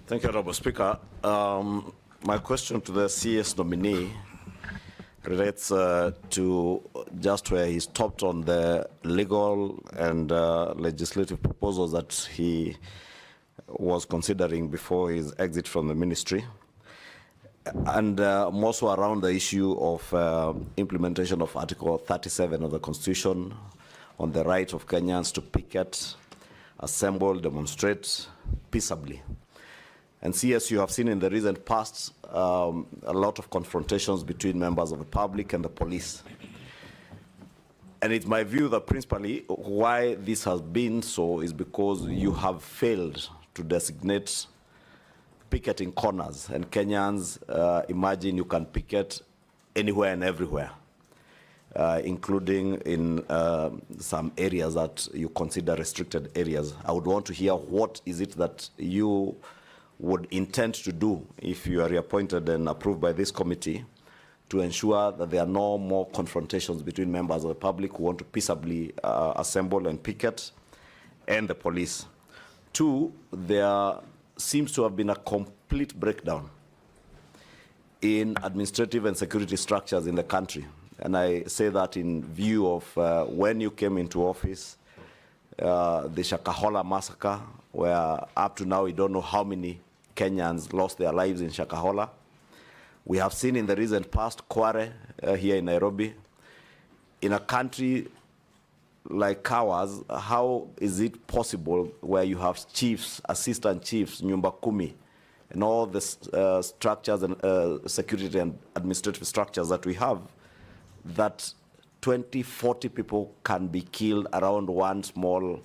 Thank you, Honorable Speaker. My question to the CS nominee relates to just where he stopped on the legal and legislative proposals that he was considering before his exit from the ministry, and more so around the issue of implementation of Article 37 of the Constitution on the right of Kenyans to picket, assemble, demonstrate peaceably. And CS, you have seen in the recent past a lot of confrontations between members of the public and the police. And it's my view that principally why this has been so is because you have failed to designate picketing corners. And Kenyans imagine you can picket anywhere and everywhere, including in some areas that you consider restricted areas. I would want to hear what is it that you would intend to do if you are reappointed and approved by this committee to ensure that there are no more confrontations between members of the public who want to peaceably assemble and picket and the police. Two, there seems to have been a complete breakdown in administrative and security structures in the country. And I say that in view of when you came into office, the Shakahola massacre, where up to now we don't know how many Kenyans lost their lives in Shakahola. We have seen in the recent past Kware here in Nairobi. In a country like ours, how is it possible where you have chiefs, assistant chiefs, nyumba kumi, and all the structures and security and administrative structures that we have, that 20, 40 people can be killed around one small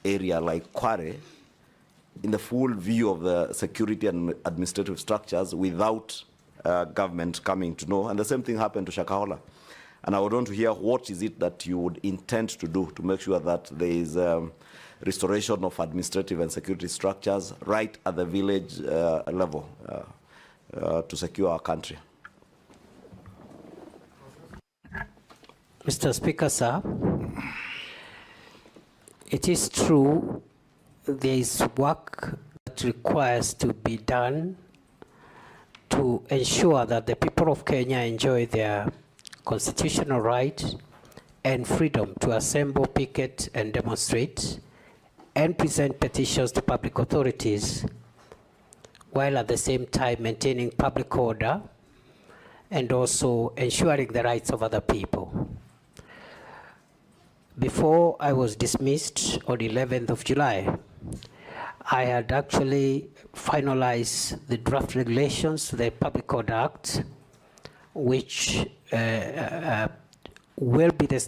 area like Kware, in the full view of the security and administrative structures without government coming to know. And the same thing happened to Shakahola. And I would want to hear what is it that you would intend to do to make sure that there is restoration of administrative and security structures right at the village level to secure our country. Mr. Speaker, sir, it is true there is work that requires to be done to ensure that the people of Kenya enjoy their constitutional right and freedom to assemble, picket, and demonstrate, and present petitions to public authorities, while at the same time maintaining public order and also ensuring the rights of other people. Before I was dismissed on 11th of July, I had actually finalized the draft regulations to the Public Order Act, which will be the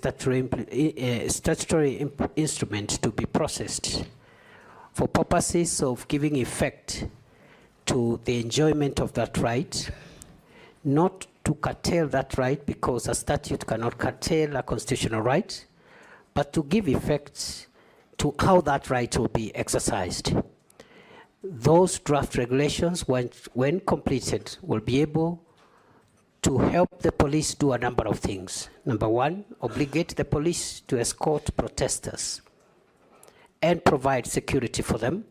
statutory instrument to be processed for purposes of giving effect to the enjoyment of that right, not to curtail that right, because a statute cannot curtail a constitutional right, but to give effect to how that right will be exercised. Those draft regulations, when completed, will be able to help the police do a number of things. Number one, obligate the police to escort protesters and provide security for them,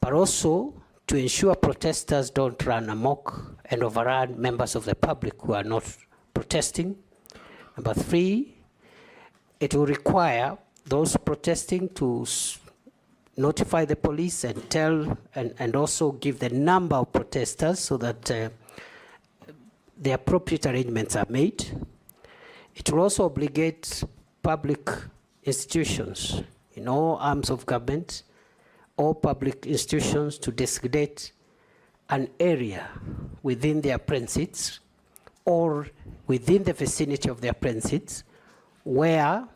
but also to ensure protesters don't run amok and overrun members of the public who are not protesting. Number three, it will require those protesting to notify the police and tell, and also give the number of protesters so that the appropriate arrangements are made. It will also obligate public institutions in all arms of government, all public institutions, to designate an area within their premises or within the vicinity of their premises where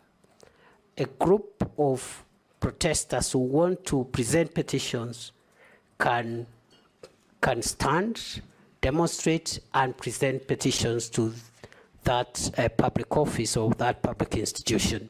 a group of protesters who want to present petitions can stand, demonstrate, and present petitions to that public office or that public institution.